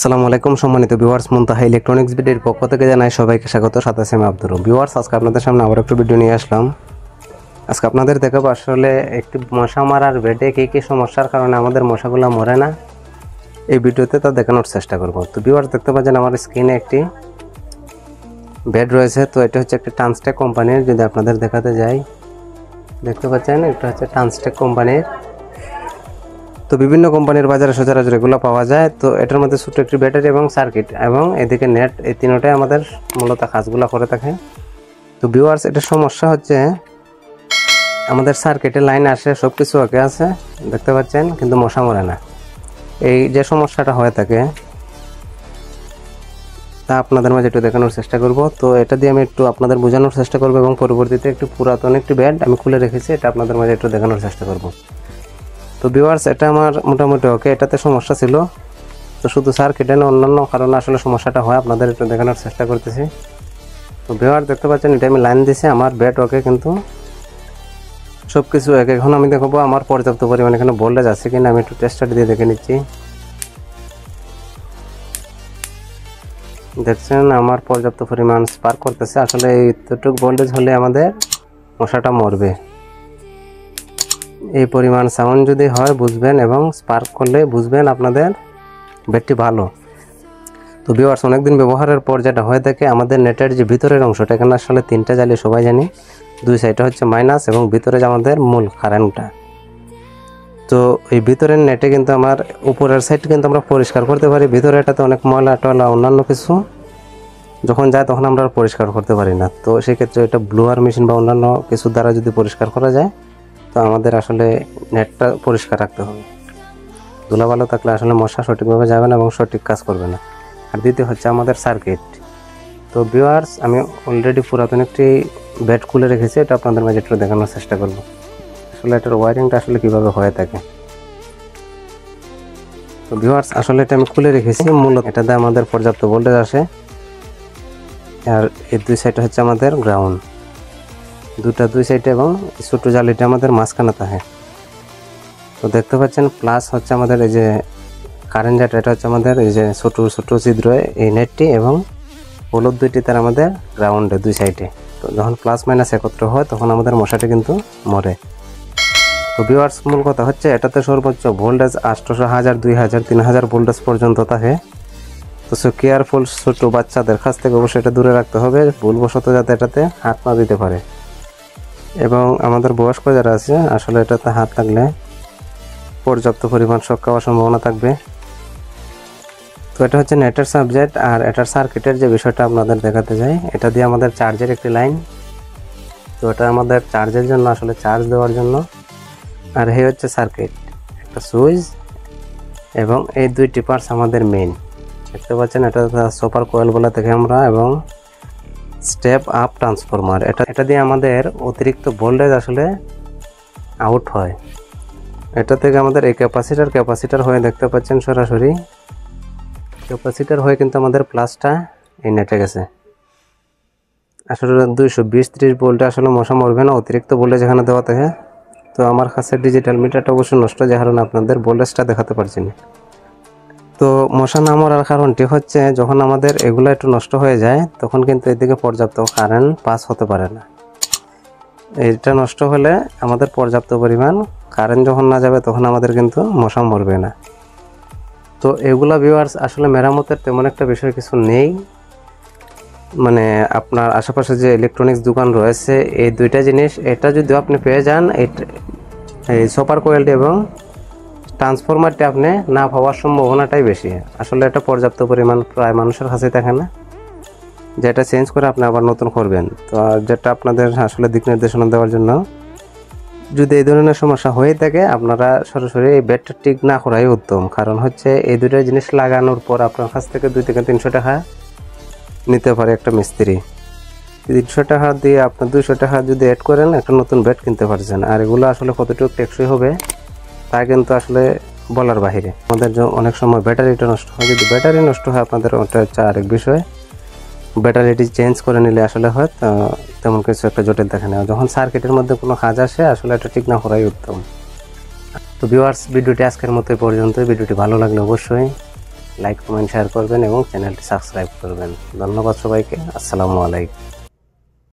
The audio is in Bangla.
আসসালামু আলাইকুম সম্মানিত ভিউয়ার্স, মুনতাহা ইলেকট্রনিক্স ভিডিওর পক্ষ থেকে জানাই সবাইকে স্বাগত। সাথে আছি আমি আব্দুর। ভিউয়ার্স, আজকে আপনাদের সামনে আবার একটু ভিডিও নিয়ে আসলাম। আজকে আপনাদের দেখাবো আসলে একটি মশা মারার বেডে কী সমস্যার কারণে আমাদের মশাগুলো মরে না, এই ভিডিওতে তা দেখানোর চেষ্টা করব। তো ভিউয়ার্স, দেখতে পাচ্ছেন আমার স্ক্রিনে একটি বেড রয়েছে। তো এটা হচ্ছে একটি টানস্টেক কোম্পানির। যদি আপনাদের দেখাতে যাই, দেখতে পাচ্ছেন এটা হচ্ছে টানস্টেক কোম্পানির। তো বিভিন্ন কোম্পানির বাজারে সচরাচর এগুলো পাওয়া যায়। তো এটার মধ্যে ছোট্ট একটি ব্যাটারি এবং সার্কিট এবং এদিকে নেট, এই তিনটাই আমাদের মূলত কাজগুলো করে থাকে। তো ভিউয়ার্স, এটার সমস্যা হচ্ছে আমাদের সার্কিটের লাইন আসে, সব কিছু ওকে আছে, দেখতে পাচ্ছেন, কিন্তু মশা মরে না। এই যে সমস্যাটা হয়ে থাকে তা আপনাদের মাঝে একটু দেখানোর চেষ্টা করব। তো এটা দিয়ে আমি একটু আপনাদের বোঝানোর চেষ্টা করব এবং পরবর্তীতে একটু পুরাতন একটি বেড আমি খুলে রেখেছি, এটা আপনাদের মাঝে একটু দেখানোর চেষ্টা করব। তো ভিউয়ার্স, এটা আমার মোটামুটি ওকে, এটাতে সমস্যা ছিল। তো শুধু সার্কিটে না, অন্যান্য কারণে আসলে সমস্যাটা হয়, আপনাদের একটু দেখানোর চেষ্টা করতেছি। তো ভিউয়ার্স, দেখতে পাচ্ছেন এটা আমি লাইন দিছি, আমার বেড ওকে, কিন্তু সব কিছু এক। এখন আমি দেখাবো আমার পর্যাপ্ত পরিমাণে এখানে ভোল্টেজ আছে কিনা, আমি একটু টেস্টার দিয়ে দেখে নিচ্ছি। দেখছেন আমার পর্যাপ্ত পরিমাণ স্পার্ক করতেছে। আসলে এইটুকু ভোল্টেজ হলে আমাদের মশাটা মরবে। এই পরিমাণ সাউন্ড যদি হয় বুঝবেন, এবং স্পার্ক করলে বুঝবেন আপনাদের ব্যাটটি ভালো। তো ভিউয়ার্স, অনেকদিন ব্যবহারের পর যেটা হয়ে থাকে, আমাদের নেটের যে ভিতরের অংশটা, এখানে আসলে তিনটা জ্বালিয়ে সবাই জানি, দুই সাইডে হচ্ছে মাইনাস এবং ভিতরে যে আমাদের মূল কারেন্টটা। তো এই ভিতরের নেটে কিন্তু আমার উপরের সাইড কিন্তু আমরা পরিষ্কার করতে পারি, ভিতরে এটাতে অনেক ময়লা টয়লা অন্যান্য কিছু যখন যায় তখন আমরা পরিষ্কার করতে পারি না। তো সেক্ষেত্রে এটা ব্লোয়ার মেশিন বা অন্যান্য কিছু দ্বারা যদি পরিষ্কার করা যায়, তো আমাদের আসলে নেটটা পরিষ্কার রাখতে হবে। ধুলা ভালো থাকলে আসলে মশা সঠিকভাবে যাবে না এবং সঠিক কাজ করবে না। আর দ্বিতীয় হচ্ছে আমাদের সার্কিট। তো ভিউয়ার্স, আমি অলরেডি পুরাতন একটি বেড খুলে রেখেছি, এটা আপনাদের মাঝে একটু দেখানোর চেষ্টা করব আসলে এটার ওয়ারিংটা আসলে কীভাবে হয়ে থাকে। তো ভিউয়ার্স, আসলে এটা আমি খুলে রেখেছি, মূলত এটাতে আমাদের পর্যাপ্ত ভোল্টেজ আসে। আর এই দুই সাইডে হচ্ছে আমাদের গ্রাউন্ড, দুই সাইডে, এবং ছোটো জালিটা আমাদের মাঝখানে থাকে। তো দেখতে পাচ্ছেন প্লাস হচ্ছে আমাদের এই যে কারেন্ট যেটা, এটা হচ্ছে আমাদের এই যে ছোটো ছিদ্র এই নেটটি, এবং হলুদ দুইটি তার আমাদের গ্রাউন্ডে দুই সাইডে। তো যখন প্লাস মাইনাস একত্র হয় তখন আমাদের মশাটি কিন্তু মরে। তো ভিউয়ার্স, মূল কথা হচ্ছে এটাতে সর্বোচ্চ ভোল্টেজ 800, 1000, 2000, 3000 ভোল্টেজ পর্যন্ত থাকে। তো কেয়ারফুল, ছোটো বাচ্চাদের কাছ থেকে অবশ্যই এটা দূরে রাখতে হবে, ভুলবশত যাতে এটাতে হাত না দিতে পারে। এবং আমাদের বয়স্ক যারা আছে, আসলে এটাতে হাত লাগলে পর্যাপ্ত পরিমাণ শক খাওয়ার সম্ভাবনা থাকবে। তো এটা হচ্ছে নেটের সাবজেক্ট। আর এটার সার্কিটের যে বিষয়টা আপনাদের দেখাতে যাই, এটা দিয়ে আমাদের চার্জের একটি লাইন। তো এটা আমাদের চার্জের জন্য, আসলে চার্জ দেওয়ার জন্য। আর এই হচ্ছে সার্কিট, একটা সুইচ, এবং এই দুইটি পার্টস আমাদের মেইন। দেখতে পাচ্ছেন এটা সুপার কয়েল বলে থাকে আমরা, এবং স্টেপ আপ ট্রান্সফরমার। এটা দিয়ে আমাদের অতিরিক্ত ভোল্টেজ আসলে আউট হয়। এটা থেকে আমাদের এই ক্যাপাসিটার হয়ে, দেখতে পাচ্ছেন সরাসরি ক্যাপাসিটার হয়ে কিন্তু আমাদের প্লাসটা এই নেটে গেছে। আসলে 220-30 ভোল্টে আসলে মশা মরবে না, অতিরিক্ত ভোল্টেজ এখানে দেওয়া থাকে। তো আমার কাছে ডিজিটাল মিটারটা অবশ্য নষ্ট, যে কারণে আপনাদের ভোল্টেজটা দেখাতে পারছি না। তো মশা না মরার কারণটি হচ্ছে, যখন আমাদের এগুলো একটু নষ্ট হয়ে যায় তখন কিন্তু এদিকে পর্যাপ্ত কারেন্ট পাস হতে পারে না। এটা নষ্ট হলে আমাদের পর্যাপ্ত পরিমাণ কারেন্ট যখন না যাবে তখন আমাদের কিন্তু মশা মরবে না। তো এগুলা ভিউয়ার্স, আসলে মেরামতের তেমন একটা বিষয় কিছু নেই। মানে আপনার আশেপাশে যে ইলেকট্রনিক্স দোকান রয়েছে, এই দুইটা জিনিস, এটা যদি আপনি পেয়ে যান, এই সুপার কোয়েলটি এবং ট্রান্সফরমারটি আপনি না পাওয়ার সম্ভাবনাটাই বেশি। আসলে এটা পর্যাপ্ত পরিমাণ প্রায় মানুষের কাছে থাকে না, যেটা চেঞ্জ করে আপনি আবার নতুন করবেন। তো যেটা আপনাদের আসলে দিক নির্দেশনা দেওয়ার জন্য, যদি এই ধরনের সমস্যা হয়ে থাকে, আপনারা সরাসরি এই বেডটা ঠিক না করাই উত্তম। কারণ হচ্ছে এই দুটো জিনিস লাগানোর পর আপনার কাছ থেকে 2 থেকে 300 টাকা নিতে পারে একটা মিস্ত্রি। 300 টাকা দিয়ে আপনার 200 টাকা যদি অ্যাড করেন, একটা নতুন বেড কিনতে পারছেন। আর এগুলো আসলে কতটুকু টেকসই হবে তা কিন্তু আসলে বলার বাহিরে। আমাদের অনেক সময় ব্যাটারিটা নষ্ট হয়, যদি ব্যাটারি নষ্ট হয় আপনাদের ওটা হচ্ছে আরেক বিষয়। ব্যাটারিটি চেঞ্জ করে নিলে আসলে হয় তেমন কিছু একটা জটিল দেখে নেওয়া। যখন সার্কিটের মধ্যে কোনো কাজ আসে, আসলে এটা ঠিক না করাই উত্তম। তো ভিউয়ার্স, ভিডিওটি আজকের মতো পর্যন্ত। ভিডিওটি ভালো লাগলে অবশ্যই লাইক কমেন্ট শেয়ার করবেন এবং চ্যানেলটি সাবস্ক্রাইব করবেন। ধন্যবাদ সবাইকে। আসসালামু আলাইকুম।